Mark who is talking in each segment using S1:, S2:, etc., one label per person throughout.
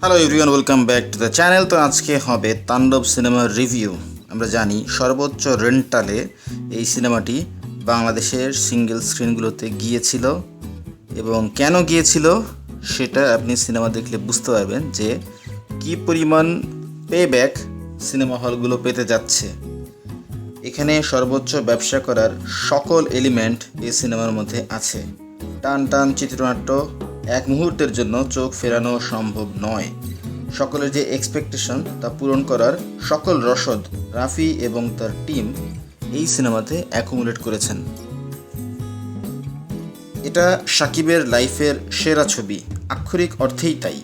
S1: Hello everyone, welcome back to the channel. তো আজকে হবে তাণ্ডব সিনেমার রিভিউ। আমরা জানি সর্বোচ্চ রেন্টালে এই সিনেমাটি বাংলাদেশের সিঙ্গেল স্ক্রিনগুলোতে গিয়েছিল, এবং কেন গিয়েছিল সেটা আপনি সিনেমা দেখলে বুঝতে পারবেন যে কী পরিমাণ পেব্যাক সিনেমা হলগুলো পেতে যাচ্ছে। এখানে সর্বোচ্চ ব্যবসা করার সকল এলিমেন্ট এই সিনেমার মধ্যে আছে। টান টান চিত্রনাট্য এক মুহূর্তের জন্য চোখ ফেরানো সম্ভব নয়। সকলের যে এক্সপেকটেশন তা পূরণ করার সকল রসদ রাফি এবং তার টিম এই সিনেমাতে অ্যাকুমুলেট করেছেন। এটা শাকিবের লাইফের সেরা ছবি, আক্ষরিক অর্থেই তাই।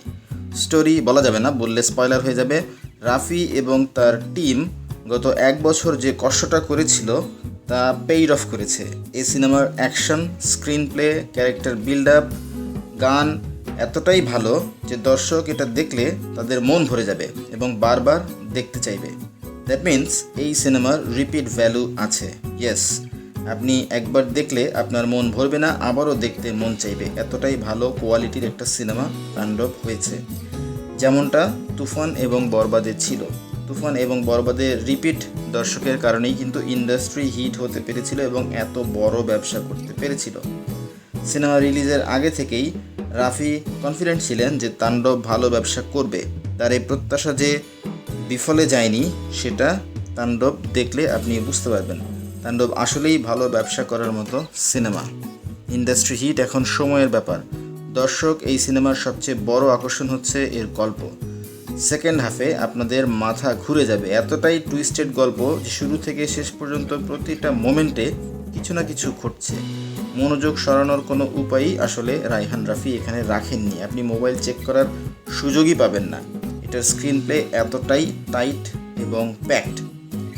S1: স্টোরি বলা যাবে না, বললে স্পয়লার হয়ে যাবে। রাফি এবং তার টিম গত এক বছর যে কষ্টটা করেছিল তা পেইড অফ করেছে। এই সিনেমার action, screen play, character build up, গান এতটাই ভালো যে দর্শক এটা দেখলে তাদের মন ভরে যাবে এবং বারবার দেখতে চাইবে। দ্যাট মিন্স এই সিনেমার রিপিট ভ্যালু আছে। ইয়েস, আপনি একবার দেখলে আপনার মন ভরবে না, আবারও দেখতে মন চাইবে। এতটাই ভালো কোয়ালিটির একটা সিনেমা তাণ্ডব হয়েছে, যেমনটা তুফান এবং বরবাদে ছিল। তুফান এবং বরবাদের রিপিট দর্শকের কারণেই কিন্তু ইন্ডাস্ট্রি হিট হতে পেরেছিল এবং এত বড় ব্যবসা করতে পেরেছিল। সিনেমা রিলিজের আগে থেকেই রাফি কনফিডেন্ট ছিলেন যে তাণ্ডব ভালো ব্যবসা করবে। তার এই প্রত্যাশা যে বিফলে যায়নি সেটা তাণ্ডব দেখলে আপনি বুঝতে পারবেন। তাণ্ডব আসলেই ভালো ব্যবসা করার মতো সিনেমা। ইন্ডাস্ট্রি হিট এখন সময়ের ব্যাপার। দর্শক এই সিনেমার সবচেয়ে বড় আকর্ষণ হচ্ছে এর গল্প। সেকেন্ড হাফে আপনাদের মাথা ঘুরে যাবে, এতটাই টুইস্টেড গল্প যে শুরু থেকে শেষ পর্যন্ত প্রতিটা মোমেন্টে কিছু না কিছু ঘটছে। মনোযোগ সরানোর কোনো উপায়ই আসলে রায়হান রাফি এখানে রাখেননি। আপনি মোবাইল চেক করার সুযোগই পাবেন না। এটার স্ক্রিন প্লে এতটাই টাইট এবং প্যাকড।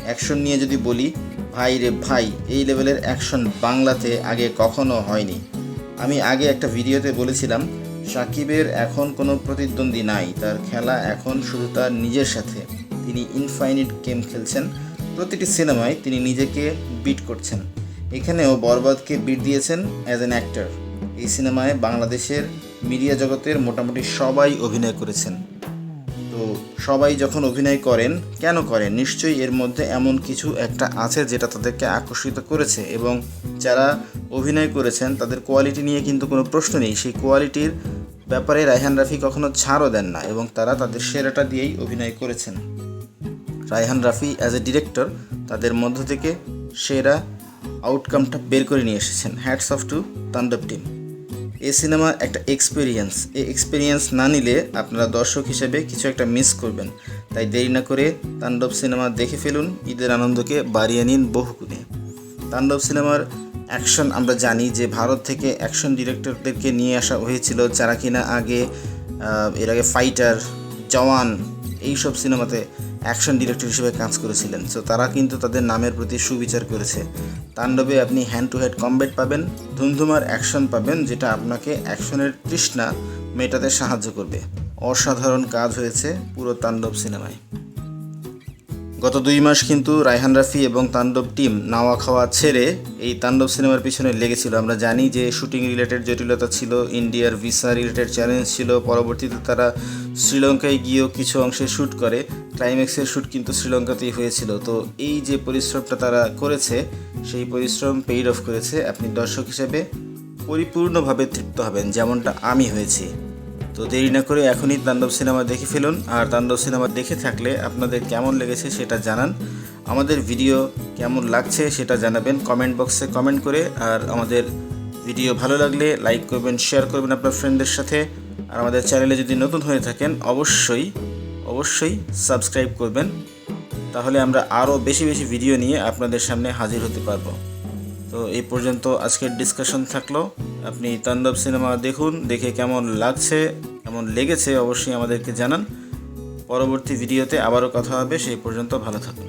S1: অ্যাকশন নিয়ে যদি বলি, ভাই রে ভাই, এই লেভেলের অ্যাকশন বাংলাতে আগে কখনো হয়নি। আমি আগে একটা ভিডিওতে বলেছিলাম শাকিবের এখন কোনো প্রতিদ্বন্দ্বী নাই, তার খেলা এখন শুধু তার নিজের সাথে। তিনি ইনফাইনিট গেম খেলছেন, প্রতিটি সিনেমায় তিনি নিজেকে বিট করছেন। এখানেও বরবাদকে বিট দিয়েছেন অ্যাজ অ্যান অ্যাক্টর। এই সিনেমায় বাংলাদেশের মিডিয়া জগতের মোটামুটি সবাই অভিনয় করেছেন। তো সবাই যখন অভিনয় করেন, কেন করেন? নিশ্চয়ই এর মধ্যে এমন কিছু একটা আছে যেটা তাদেরকে আকর্ষিত করেছে, এবং যারা অভিনয় করেছেন তাদের কোয়ালিটি নিয়ে কিন্তু কোনো প্রশ্ন নেই। সেই কোয়ালিটির ব্যাপারে রায়হান রাফি কখনো ছাড়ও দেন না, এবং তারা তাদের সেরাটা দিয়েই অভিনয় করেছেন। Raihan Rafi as a director তাদের মধ্য থেকে সেরা আউটকামটা বের করে নিয়ে এসেছেন। হ্যাটস অফ টু তাণ্ডব টিম। এই সিনেমা একটা এক্সপিরিয়েন্স। এই এক্সপিরিয়েন্স না নিলে আপনারা দর্শক হিসেবে কিছু একটা মিস করবেন। তাই দেরি না করে তাণ্ডব সিনেমা দেখে ফেলুন, ঈদের আনন্দকে বাড়িয়ে নিন বহুগুণে। তাণ্ডব সিনেমার অ্যাকশন, আমরা জানি যে ভারত থেকে অ্যাকশন ডিরেক্টরদেরকে নিয়ে আসা হয়েছিল, যারা কিনা এর আগে ফাইটার, জওয়ান এইসব সিনেমাতে অ্যাকশন ডিরেক্টর হিসেবে কাজ করেছিলেন। সো তারা কিন্তু তাদের নামের প্রতি সুবিচার করেছে। তাণ্ডবে আপনি হ্যান্ড টু হ্যান্ড কমব্যাট পাবেন, ধুমধুমার অ্যাকশন পাবেন, যেটা আপনাকে অ্যাকশনের তৃষ্ণা মেটাতে সাহায্য করবে। অসাধারণ কাজ হয়েছে পুরো তাণ্ডব সিনেমায়। গত 2 মাস কিন্তু রায়হান রাফি এবং তাণ্ডব টিম নাওয়া খাওয়া ছেড়ে এই তাণ্ডব সিনেমার পিছনে লেগেছিল। আমরা জানি যে শুটিং রিলেটেড জটিলতা ছিল, ইন্ডিয়ার ভিসা রিলেটেড চ্যালেঞ্জ ছিল। পরবর্তীতে তারা শ্রীলঙ্কায় গিয়েও কিছু অংশে শ্যুট করে। ক্লাইম্যাক্সের শ্যুট কিন্তু শ্রীলঙ্কাতেই হয়েছিল। তো এই যে পরিশ্রমটা তারা করেছে, সেই পরিশ্রম পেইড অফ করেছে। আপনি দর্শক হিসেবে পরিপূর্ণভাবে তৃপ্ত হবেন, যেমনটা আমি হয়েছি। তো দেরি না করে এখনই তাণ্ডব সিনেমা দেখে ফেলুন। আর তাণ্ডব সিনেমা দেখে থাকলে আপনাদের কেমন লেগেছে সেটা জানান। আমাদের ভিডিও কেমন লাগছে সেটা জানাবেন কমেন্ট বক্সে কমেন্ট করে। আর আমাদের ভিডিও ভালো লাগলে লাইক করবেন, শেয়ার করবেন আপনার ফ্রেন্ডদের সাথে। আর আমাদের চ্যানেলে যদি নতুন হয়ে থাকেন অবশ্যই সাবস্ক্রাইব করবেন। তাহলে আমরা আরও বেশি বেশি ভিডিও নিয়ে আপনাদের সামনে হাজির হতে পারবো। তো এই পর্যন্ত আজকের ডিসকাশন থাকলো। আপনি তাণ্ডব সিনেমা দেখুন, দেখে কেমন লাগছে, কেমন লেগেছে অবশ্যই আমাদেরকে জানান। পরবর্তী ভিডিওতে আবারও কথা হবে। সেই পর্যন্ত ভালো থাকুন।